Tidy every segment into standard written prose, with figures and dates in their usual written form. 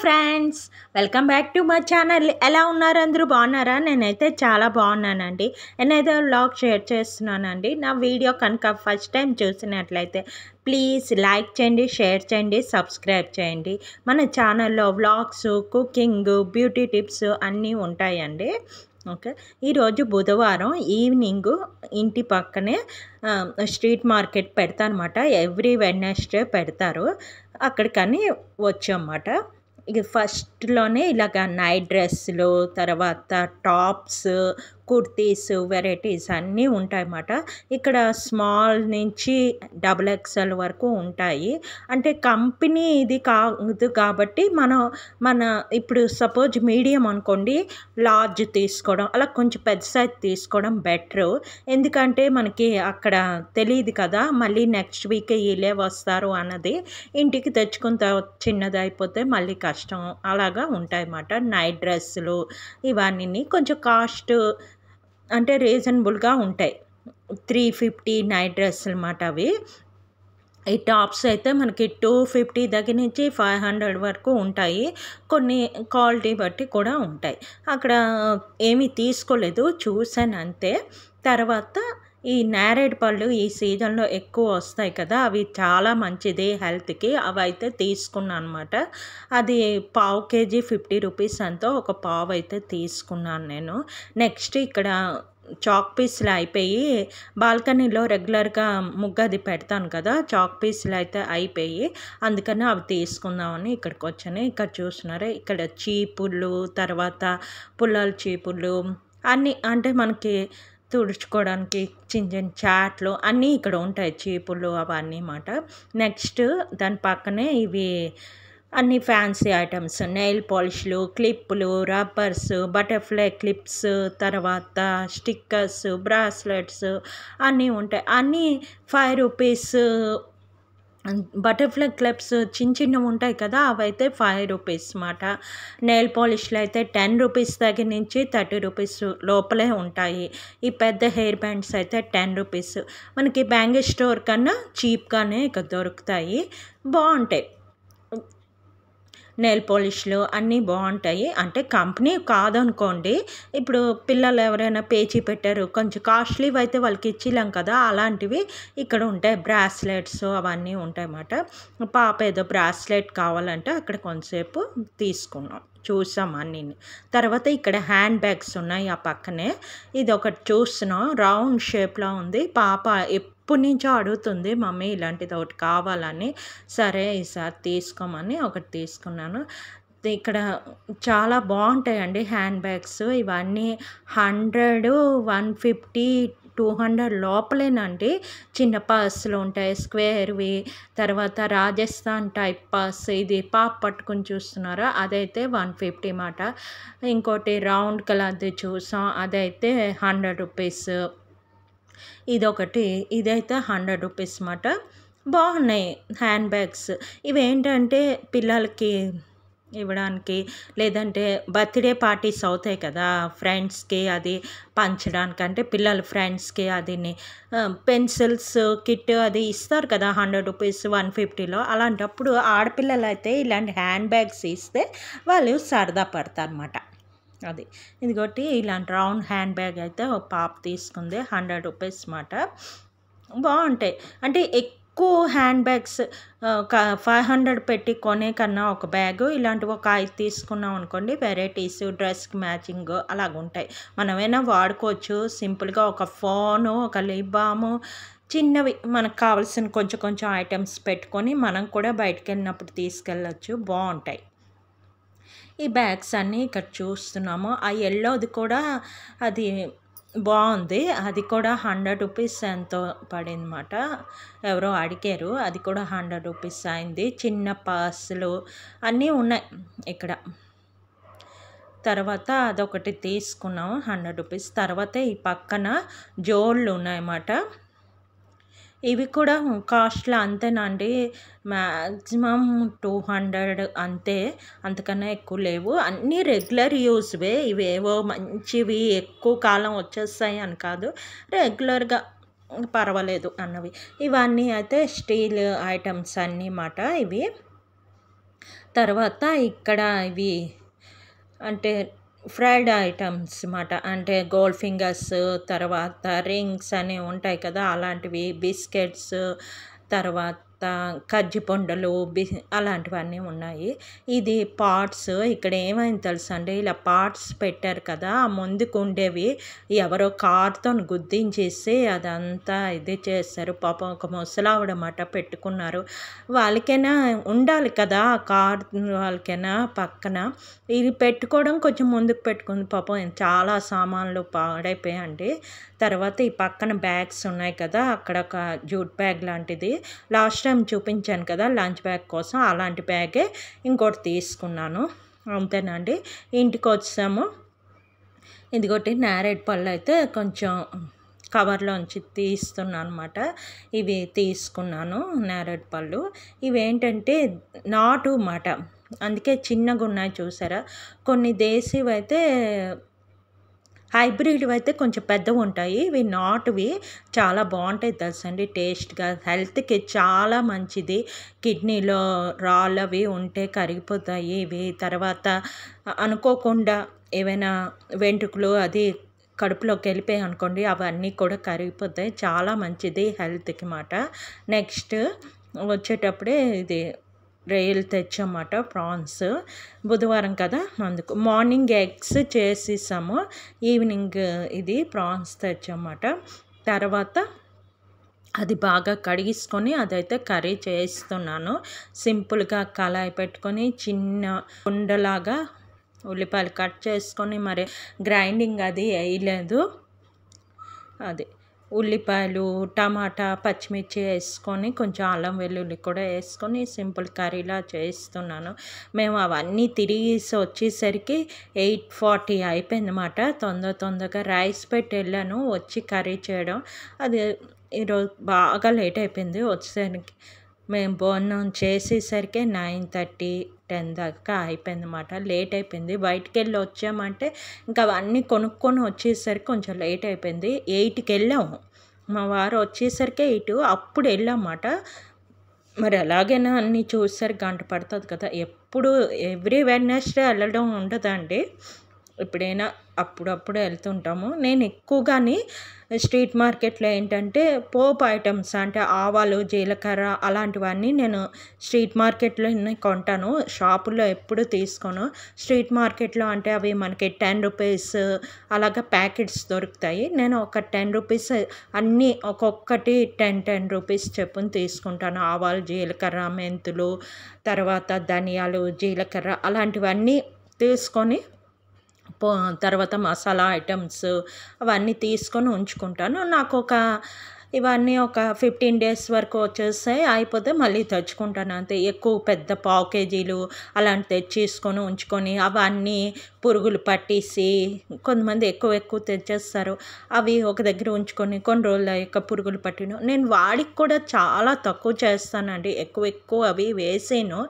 Friends, welcome back to my channel. ఎలా ఉన్నారు? అందరూ బాగున్నారా? నేనైతే చాలా బాగున్నానండి. నేనైతే వ్లాగ్ షేర్ చేస్తున్నానండి. నా వీడియో కనుక ఫస్ట్ టైం చూసినట్లయితే ప్లీజ్ లైక్ చేయండి, షేర్ చేయండి, సబ్స్క్రైబ్ చేయండి. మన ఛానల్లో వ్లాగ్స్, కుకింగ్, బ్యూటీ టిప్స్ అన్నీ ఉంటాయండి. ఓకే, ఈరోజు బుధవారం ఈవినింగ్ ఇంటి పక్కనే స్ట్రీట్ మార్కెట్ పెడతారన్నమాట. ఎవ్రీ వెడ్నెస్డే పెడతారు. అక్కడికని వచ్చామన్నమాట. ఇక ఫస్ట్లోనే ఇలాగ నైట్ డ్రెస్సులు, తర్వాత టాప్స్, కుర్తీస్, వెరైటీస్ అన్నీ ఉంటాయన్నమాట. ఇక్కడ స్మాల్ నుంచి డబుల్ ఎక్స్ఎల్ వరకు ఉంటాయి. అంటే కంపెనీ ఇది కాదు కాబట్టి మన ఇప్పుడు సపోజ్ మీడియం అనుకోండి, లార్జ్ తీసుకోవడం, అలా కొంచెం పెద్ద సైజ్ తీసుకోవడం బెటరు. ఎందుకంటే మనకి అక్కడ తెలియదు కదా, మళ్ళీ నెక్స్ట్ వీక్ వీళ్ళే వస్తారు అన్నది. ఇంటికి తెచ్చుకున్న తర్వాత చిన్నది అయిపోతే మళ్ళీ కష్టం. అలాగా ఉంటాయన్నమాట. నైట్ డ్రెస్సులు ఇవన్నీ కొంచెం కాస్ట్ అంటే రీజనబుల్గా ఉంటాయి. 350 నైట్ డ్రెస్సులు అన్నమాట అవి. ఈ టాప్స్ అయితే మనకి 250 దగ్గర నుంచి 500 వరకు ఉంటాయి. కొన్ని క్వాలిటీ బట్టి కూడా ఉంటాయి. అక్కడ ఏమీ తీసుకోలేదు, చూశాను అంతే. తర్వాత ఈ నేరేడు పళ్ళు ఈ సీజన్లో ఎక్కువ వస్తాయి కదా, అవి చాలా మంచిది హెల్త్కి. అవి అయితే తీసుకున్నాను అనమాట. అది పావు కేజీ 50 రూపీస్ ఎంతో, ఒక పావు అయితే తీసుకున్నాను నేను. నెక్స్ట్ ఇక్కడ చాక్ పీస్లు అయిపోయి, బాల్కనీలో రెగ్యులర్గా ముగ్గది పెడతాను కదా, చాక్ పీస్లు అయితే అయిపోయి, అందుకని అవి తీసుకుందామని ఇక్కడికి వచ్చాను. ఇక్కడ చూస్తున్నారే, ఇక్కడ చీపుళ్ళు, తర్వాత పుల్లల చీపుళ్ళు అన్నీ, అంటే మనకి తుడుచుకోవడానికి చిన్న చిన్న చాట్లు అన్నీ ఇక్కడ ఉంటాయి, చీపుళ్ళు అవన్నీ అన్నమాట. నెక్స్ట్ దాని పక్కనే ఇవి అన్ని ఫ్యాన్సీ ఐటమ్స్, నెయిల్ పాలిష్లు, క్లిప్పులు, రబ్బర్స్, బటర్ఫ్లై క్లిప్స్, తర్వాత స్టిక్కర్స్, బ్రాస్లెట్స్ అన్నీ ఉంటాయి. అన్నీ 5 రూపీస్. బటర్ఫ్లై క్లిప్స్ చిన్న చిన్నవి ఉంటాయి కదా, అవైతే 5 రూపీస్ అన్నమాట. నెయిల్ పాలిష్లు అయితే 10 రూపీస్ దగ్గర నుంచి 30 రూపీస్ లోపలే ఉంటాయి. ఈ పెద్ద హెయిర్ బ్యాండ్స్ అయితే 10 రూపీస్. మనకి బ్యాంగిల్ స్టోర్ కన్నా చీప్గానే ఇక్కడ దొరుకుతాయి, బాగుంటాయి. నెయిల్ పాలిష్లు అన్నీ బాగుంటాయి. అంటే కంపెనీ కాదనుకోండి, ఇప్పుడు పిల్లలు ఎవరైనా పేచీ పెట్టారు, కొంచెం కాస్ట్లీవి అయితే వాళ్ళకి ఇచ్చిలేం కదా, అలాంటివి ఇక్కడ ఉంటాయి. బ్రాస్లెట్స్ అవన్నీ ఉంటాయి అన్నమాట. పాప ఏదో బ్రాస్లెట్ కావాలంటే అక్కడ కొంతసేపు తీసుకున్నాం, చూసాం అన్నీ. తర్వాత ఇక్కడ హ్యాండ్ బ్యాగ్స్ ఉన్నాయి ఆ పక్కనే. ఇది ఒకటి చూస్తున్నాం, రౌండ్ షేప్లో ఉంది. పాప ఎప్పటి నుంచో అడుగుతుంది, మమ్మీ ఇలాంటిది ఒకటి కావాలని. సరే ఈసారి తీసుకోమని ఒకటి తీసుకున్నాను. ఇక్కడ చాలా బాగుంటాయండి హ్యాండ్ బ్యాగ్స్. ఇవన్నీ 100, 150, 200 లోపలేనండి. చిన్న పర్సులు ఉంటాయి, స్క్వేర్వి. తర్వాత రాజస్థాన్ టైప్ పర్స్, ఇది పాప పట్టుకుని చూస్తున్నారా, అదైతే 150 మాట. ఇంకోటి రౌండ్ కలర్ది చూసాం, అదైతే 100 రూపీస్. ఇదొకటి, ఇదైతే 100 రూపీస్ మాట. బాగున్నాయి హ్యాండ్ బ్యాగ్స్. ఇవేంటంటే పిల్లలకి ఇవ్వడానికి, లేదంటే బర్త్డే పార్టీస్ అవుతాయి కదా, ఫ్రెండ్స్కి అది పంచడానికి, అంటే పిల్లల ఫ్రెండ్స్కి అదిని పెన్సిల్స్ కిట్ అది ఇస్తారు కదా 100 రూపీస్, 150లో. అలాంటప్పుడు ఆడపిల్లలు అయితే ఇలాంటి హ్యాండ్ బ్యాగ్స్ ఇస్తే వాళ్ళు సరదా పడతారు అన్నమాట. అది ఇదిగోటి ఇలాంటి రౌండ్ హ్యాండ్ బ్యాగ్ అయితే ఒక పాప తీసుకుంది, 100 రూపీస్ మాట. బాగుంటాయి. అంటే ఎక్కువ హ్యాండ్ బ్యాగ్స్ ఒక 500 పెట్టి కొనే కన్నా ఒక బ్యాగు ఇలాంటివి ఒక 5 తీసుకున్నాం అనుకోండి, వెరైటీస్, డ్రెస్కి మ్యాచింగ్ అలాగుంటాయి. మనమైనా వాడుకోవచ్చు. సింపుల్గా ఒక ఫోను, ఒక లిప్ బాము, చిన్నవి మనకు కావాల్సిన కొంచెం కొంచెం ఐటమ్స్ పెట్టుకొని మనం కూడా బయటకు వెళ్ళినప్పుడు తీసుకెళ్ళచ్చు, బాగుంటాయి. ఈ బ్యాగ్స్ అన్నీ ఇక్కడ చూస్తున్నాము. ఆ ఎల్లోది కూడా అది బాగుంది, అది కూడా 100 రూపీస్ ఎంతో పడిందన్నమాట. ఎవరో అడిగారు, అది కూడా 100 రూపీస్ అయింది. చిన్న పర్సులు అన్నీ ఉన్నాయి ఇక్కడ. తర్వాత అదొకటి తీసుకున్నాం, 100 రూపీస్. తర్వాత ఈ పక్కన జోళ్ళు ఉన్నాయన్నమాట. ఇవి కూడా కాస్ట్లో అంతేనండి, మ్యాక్సిమం 200 అంతే, అంతకన్నా ఎక్కువ లేవు. అన్నీ రెగ్యులర్ యూస్వే, ఇవేవో మంచివి ఎక్కువ కాలం వచ్చేస్తాయి అని కాదు, రెగ్యులర్గా పర్వాలేదు అన్నవి. ఇవన్నీ అయితే స్టీల్ ఐటమ్స్ అన్నీ మాట. ఇవి తర్వాత ఇక్కడ ఇవి అంటే ఫ్రైడ్ ఐటమ్స్ అన్నమాట. అంటే గోల్డ్ ఫింగర్స్, తర్వాత రింగ్స్ అని ఉంటాయి కదా, అలాంటివి, బిస్కెట్స్, తర్వాత కజ్జిపొండలు, అలాంటివన్నీ ఉన్నాయి. ఇది పాట్స్. ఇక్కడ ఏమైంది తెలుసా అండి, ఇలా పాట్స్ పెట్టారు కదా, ముందుకు ఉండేవి ఎవరో కార్తో గుద్దించేసి అదంతా ఇది చేస్తారు. పాపం ఒక ముసలావిడమాట పెట్టుకున్నారు. వాళ్ళకైనా ఉండాలి కదా కార్ వాళ్ళకైనా పక్కన, ఇది పెట్టుకోవడం కొంచెం ముందుకు పెట్టుకుంది. పాపం చాలా సామాన్లు పాడైపోయాయండి. తర్వాత ఈ పక్కన బ్యాగ్స్ ఉన్నాయి కదా, అక్కడ ఒక జూట్ బ్యాగ్ లాంటిది లాస్ట్ టైం చూపించాను కదా లంచ్ బ్యాగ్ కోసం, అలాంటి బ్యాగే ఇంకోటి తీసుకున్నాను. అంతేనండి. ఇంటికి వచ్చాము. ఇదిగోటి నేరేడు పళ్ళు అయితే కొంచెం కవర్లోంచి తీస్తున్నాను అనమాట. ఇవి తీసుకున్నాను నేరేడు పళ్ళు. ఇవేంటంటే నాటు మాట, అందుకే చిన్నగా ఉన్నాయి చూసారా. కొన్ని దేశీవి అయితే హైబ్రిడ్వి అయితే కొంచెం పెద్దవి ఉంటాయి. ఇవి నాటువి చాలా బాగుంటాయి తెలుసండి, టేస్ట్గా, హెల్త్కి చాలా మంచిది. కిడ్నీలో రాళ్ళు అవి ఉంటే కరిగిపోతాయి ఇవి. తర్వాత అనుకోకుండా ఏవైనా వెంట్రుకలు అది కడుపులోకి వెళ్ళిపోయాయి అనుకోండి, అవన్నీ కూడా కరిగిపోతాయి. చాలా మంచిది హెల్త్కి మాట. నెక్స్ట్ వచ్చేటప్పుడే ఇది రొయ్యలు తెచ్చామాట, ప్రాన్స్. బుధవారం కదా అందుకు. మార్నింగ్ ఎగ్స్ చేసేసాము, ఈవినింగ్ ఇది ప్రాన్స్ తెచ్చామాట. తర్వాత అది బాగా కడిగించుకొని అదైతే కర్రీ చేస్తున్నాను. సింపుల్గా కళాయి పెట్టుకొని చిన్న ఉండలాగా ఉల్లిపాయలు కట్ చేసుకొని, మరి గ్రైండింగ్ అది వేయలేదు. అది ఉల్లిపాయలు, టమాటా, పచ్చిమిర్చి వేసుకొని కొంచెం అల్లం వెల్లుల్లి కూడా వేసుకొని సింపుల్ కర్రీలా చేస్తున్నాను. మేము అవన్నీ తిరిగేసి వచ్చేసరికి 8:40 అయిపోయింది అన్నమాట. తొందరగా రైస్ పెట్టి వెళ్ళాను, వచ్చి కర్రీ చేయడం అది ఈరోజు బాగా లేట్ అయిపోయింది వచ్చేసరికి. మేము భోజనం చేసేసరికి 9:30, 10 దాకా అయిపోయింది అన్నమాట. లేట్ అయిపోయింది. బయటికి వెళ్ళి వచ్చామంటే ఇంకా అవన్నీ కొనుక్కొని వచ్చేసరికి కొంచెం లేట్ అయిపోయింది. 8కి వెళ్ళాము, మా వారు వచ్చేసరికి 8, అప్పుడు వెళ్ళామన్నమాట. మరి ఎలాగైనా అన్నీ చూసేసరికి గంట పడుతుంది కదా. ఎప్పుడు ఎవ్రీ వెడ్నెస్డే వెళ్ళడం ఉండదండి, ఎప్పుడైనా అప్పుడప్పుడు వెళ్తుంటాము. నేను ఎక్కువగాని స్ట్రీట్ మార్కెట్లో ఏంటంటే పోపు ఐటమ్స్ అంటే ఆవాలు, జీలకర్ర అలాంటివన్నీ నేను స్ట్రీట్ మార్కెట్లో కొంటాను, షాపుల్లో ఎప్పుడు తీసుకోను. స్ట్రీట్ మార్కెట్లో అంటే అవి మనకి 10 రూపీస్ అలాగా ప్యాకెట్స్ దొరుకుతాయి. నేను ఒక 10 రూపీస్ అన్నీ ఒక్కొక్కటి 10 రూపీస్ చెప్పుని తీసుకుంటాను. ఆవాలు, జీలకర్ర, మెంతులు, తర్వాత ధనియాలు, జీలకర్ర అలాంటివన్నీ తీసుకొని తర్వాత మసాలా ఐటమ్స్ అవన్నీ తీసుకొని ఉంచుకుంటాను. నాకు ఇవన్నీ ఒక 15 డేస్ వరకు వచ్చేస్తాయి, అయిపోతే మళ్ళీ తెచ్చుకుంటాను అంతే. ఎక్కువ పెద్ద పావు కేజీలు అలాంటి తెచ్చేసుకొని ఉంచుకొని అవన్నీ పురుగులు పట్టేసి, కొంతమంది ఎక్కువ తెచ్చేస్తారు, అవి ఒక దగ్గర ఉంచుకొని కొన్ని రోజులు యొక్క పురుగులు పట్టిన. నేను వాడికి కూడా చాలా తక్కువ చేస్తానండి, ఎక్కువ అవి వేసాను.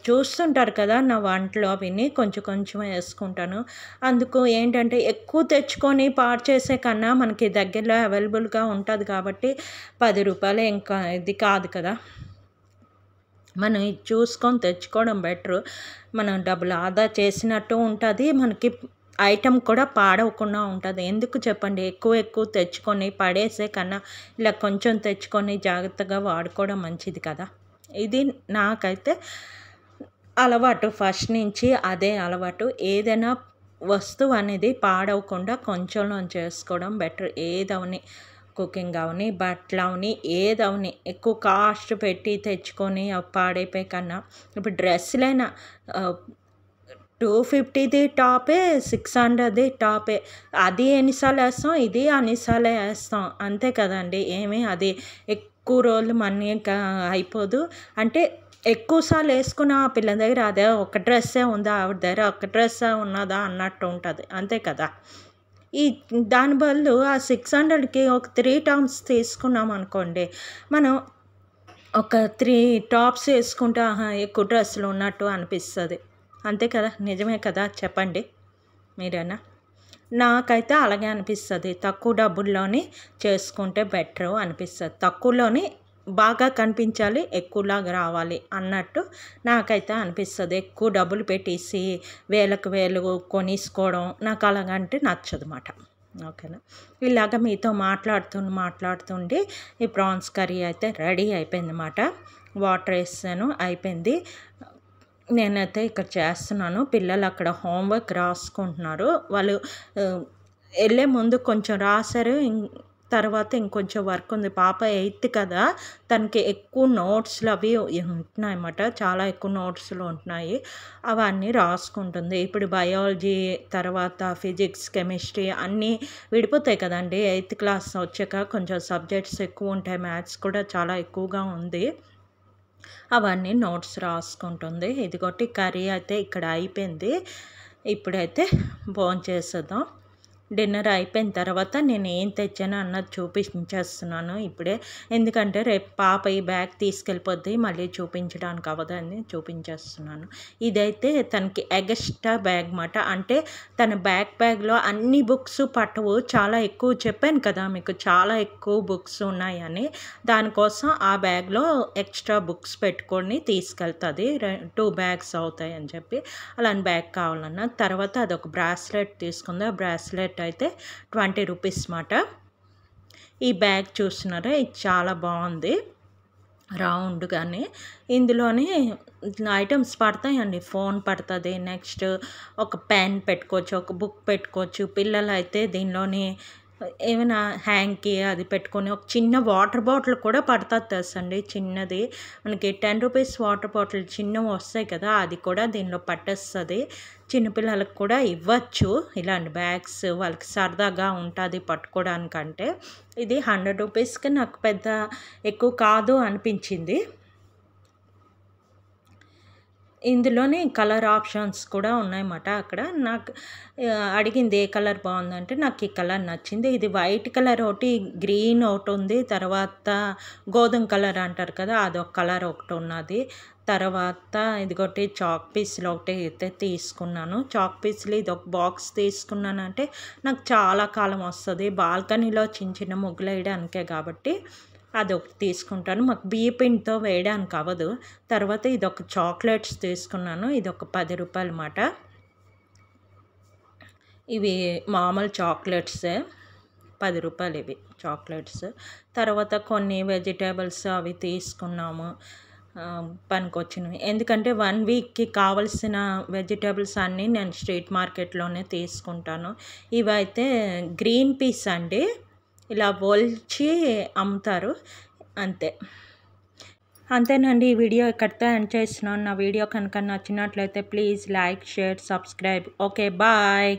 చూస్తుంటారు కదా నా వంటలో, అవిని కొంచెం వేసుకుంటాను. అందుకు ఏంటంటే ఎక్కువ తెచ్చుకొని పాడు చేసే కన్నా మనకి దగ్గరలో అవైలబుల్గా ఉంటుంది కాబట్టి 10 రూపాయలు ఇంకా ఇది కాదు కదా, మనం ఇది చూసుకొని తెచ్చుకోవడం బెటరు. మనం డబ్బులు ఆదా చేసినట్టు ఉంటుంది, మనకి ఐటెం కూడా పాడవకుండా ఉంటుంది. ఎందుకు చెప్పండి, ఎక్కువ తెచ్చుకొని పడేసే కన్నా ఇలా కొంచెం తెచ్చుకొని జాగ్రత్తగా వాడుకోవడం మంచిది కదా. ఇది నాకైతే అలవాటు, ఫస్ట్ నుంచి అదే అలవాటు. ఏదైనా వస్తువు అనేది పాడవకుండా కొంచెంలో చేసుకోవడం బెటర్. ఏదవని, కుకింగ్ అవని, బట్టలు అవని, ఏదవని ఎక్కువ కాస్ట్ పెట్టి తెచ్చుకొని పాడైపోయి కన్నా, ఇప్పుడు డ్రెస్సులైనా 250ది టాపే, 600ది టాపే, అది ఎన్నిసార్లు వేస్తాం, ఇది అన్నిసార్లు వేస్తాం, అంతే కదండి. ఏమీ అది ఎక్కువ రోజులు మనీ అయిపోదు. అంటే ఎక్కువసార్లు వేసుకున్న పిల్లల దగ్గర అదే ఒక డ్రెస్సే ఉందా, ఆవిడ దగ్గర ఒక డ్రెస్సే ఉన్నదా అన్నట్టు ఉంటుంది, అంతే కదా. దాని బదులు ఆ 600కి ఒక 3 టాప్స్ తీసుకున్నాం అనుకోండి, మనం ఒక 3 టాప్స్ వేసుకుంటే ఎక్కువ డ్రెస్సులు ఉన్నట్టు అనిపిస్తుంది, అంతే కదా. నిజమే కదా, చెప్పండి మీరైనా. నాకైతే అలాగే అనిపిస్తుంది. తక్కువ డబ్బుల్లోని చేసుకుంటే బెటరు అనిపిస్తుంది, తక్కువలోని బాగా కనిపించాలి, ఎక్కువలాగా రావాలి అన్నట్టు నాకైతే అనిపిస్తుంది. ఎక్కువ డబ్బులు పెట్టేసి వేలకు వేలు కొనేసుకోవడం నాకు అలాగంటే నచ్చదన్నమాట. ఓకేనా. ఇలాగ మీతో మాట్లాడుతుండి ఈ ప్రాన్స్ కర్రీ అయితే రెడీ అయిపోయిందన్నమాట. వాటర్ వేసాను, అయిపోయింది. నేనైతే ఇక్కడ చేస్తున్నాను. పిల్లలు అక్కడ హోంవర్క్ రాసుకుంటున్నారు. వాళ్ళు వెళ్ళే ముందు కొంచెం రాశారు, తర్వాత ఇంకొంచెం వర్క్ ఉంది. పాప 8th కదా, తనకి ఎక్కువ నోట్స్లు అవి ఉంటున్నాయన్నమాట. చాలా ఎక్కువ నోట్స్లు ఉంటున్నాయి, అవన్నీ రాసుకుంటుంది. ఇప్పుడు బయాలజీ, తర్వాత ఫిజిక్స్, కెమిస్ట్రీ అన్నీ విడిపోతాయి కదండి. 8th క్లాస్ వచ్చాక కొంచెం సబ్జెక్ట్స్ ఎక్కువ ఉంటాయి. మ్యాథ్స్ కూడా చాలా ఎక్కువగా ఉంది. అవన్నీ నోట్స్ రాసుకుంటుంది. ఇదిగోటి కర్రీ అయితే ఇక్కడ అయిపోయింది. ఇప్పుడైతే భోంచేసేద్దాం. డిన్నర్ అయిపోయిన తర్వాత నేను ఏం తెచ్చాను అన్నది చూపించేస్తున్నాను ఇప్పుడే. ఎందుకంటే రేపు పాప ఈ బ్యాగ్ తీసుకెళ్ళిపోద్ది, మళ్ళీ చూపించడానికి అవ్వదని చూపించేస్తున్నాను. ఇదైతే తనకి ఎగస్ట్రా బ్యాగ్ మాట. అంటే తన బ్యాగ్లో అన్ని బుక్స్ పట్టవు. చాలా ఎక్కువ చెప్పాను కదా మీకు, చాలా ఎక్కువ బుక్స్ ఉన్నాయని. దానికోసం ఆ బ్యాగ్లో ఎక్స్ట్రా బుక్స్ పెట్టుకొని తీసుకెళ్తుంది. 2 బ్యాగ్స్ అవుతాయి అని చెప్పి అలాంటి బ్యాగ్ కావాలన్నా. తర్వాత అదొక బ్రాస్లెట్ తీసుకుంది. ఆ బ్రాస్లెట్ అయితే 20 రూపీస్ మాట. ఈ బ్యాగ్ చూస్తున్నారా, ఇది చాలా బాగుంది, రౌండ్గానే. ఇందులోనే ఐటమ్స్ పడతాయండి. ఫోన్ పడుతుంది, నెక్స్ట్ ఒక పెన్ పెట్టుకోవచ్చు, ఒక బుక్ పెట్టుకోవచ్చు. పిల్లలు అయితే దీనిలోని ఏమైనా హ్యాంగ్కి అది పెట్టుకొని ఒక చిన్న వాటర్ బాటిల్ కూడా పడుతుంది తెలుసండి, చిన్నది. మనకి 10 రూపీస్ వాటర్ బాటిల్ చిన్నవి వస్తాయి కదా, అది కూడా దీనిలో పట్టేస్తుంది. చిన్నపిల్లలకు కూడా ఇవ్వచ్చు ఇలాంటి బ్యాగ్స్, వాళ్ళకి సరదాగా ఉంటుంది పట్టుకోవడానికంటే. ఇది 100 రూపీస్కి నాకు పెద్ద ఎక్కువ కాదు అనిపించింది. ఇందులోనే కలర్ ఆప్షన్స్ కూడా ఉన్నాయన్నమాట. అక్కడ నాకు అడిగింది ఏ కలర్ బాగుందంటే నాకు ఈ కలర్ నచ్చింది. ఇది వైట్ కలర్ ఒకటి, గ్రీన్ ఒకటి ఉంది, తర్వాత గోధుమ కలర్ అంటారు కదా, అదొక కలర్ ఒకటి ఉన్నది. తర్వాత ఇదిగోటి చాక్ పీస్లు ఒకటి అయితే తీసుకున్నాను. చాక్ పీస్లు ఇది ఒక బాక్స్ తీసుకున్నానంటే నాకు చాలా కాలం వస్తుంది. బాల్కనీలో చిన్న చిన్న ముగ్గులు వేయడానికే కాబట్టి అదొకటి తీసుకుంటాను. మాకు బియ్య పిండితో వేయడానికి అవ్వదు. తర్వాత ఇదొక చాక్లెట్స్ తీసుకున్నాను. ఇదొక 10 రూపాయలు మాట. ఇవి మామూలు చాక్లెట్సే, 10 రూపాయలు ఇవి చాక్లెట్స్. తర్వాత కొన్ని వెజిటేబుల్స్ అవి తీసుకున్నాము పనికొచ్చినవి. ఎందుకంటే 1 వీక్కి కావలసిన వెజిటేబుల్స్ అన్నీ నేను స్ట్రీట్ మార్కెట్లోనే తీసుకుంటాను. ఇవైతే గ్రీన్ పీస్ అండి, ఇలా ఒలిచి అమ్ముతారు అంతే. అంతేనండి, ఈ వీడియో ఇక్కడితో ఎండ్ చేస్తున్నాను. నా వీడియో కనుక నచ్చినట్లయితే please like, share, subscribe. Okay, bye.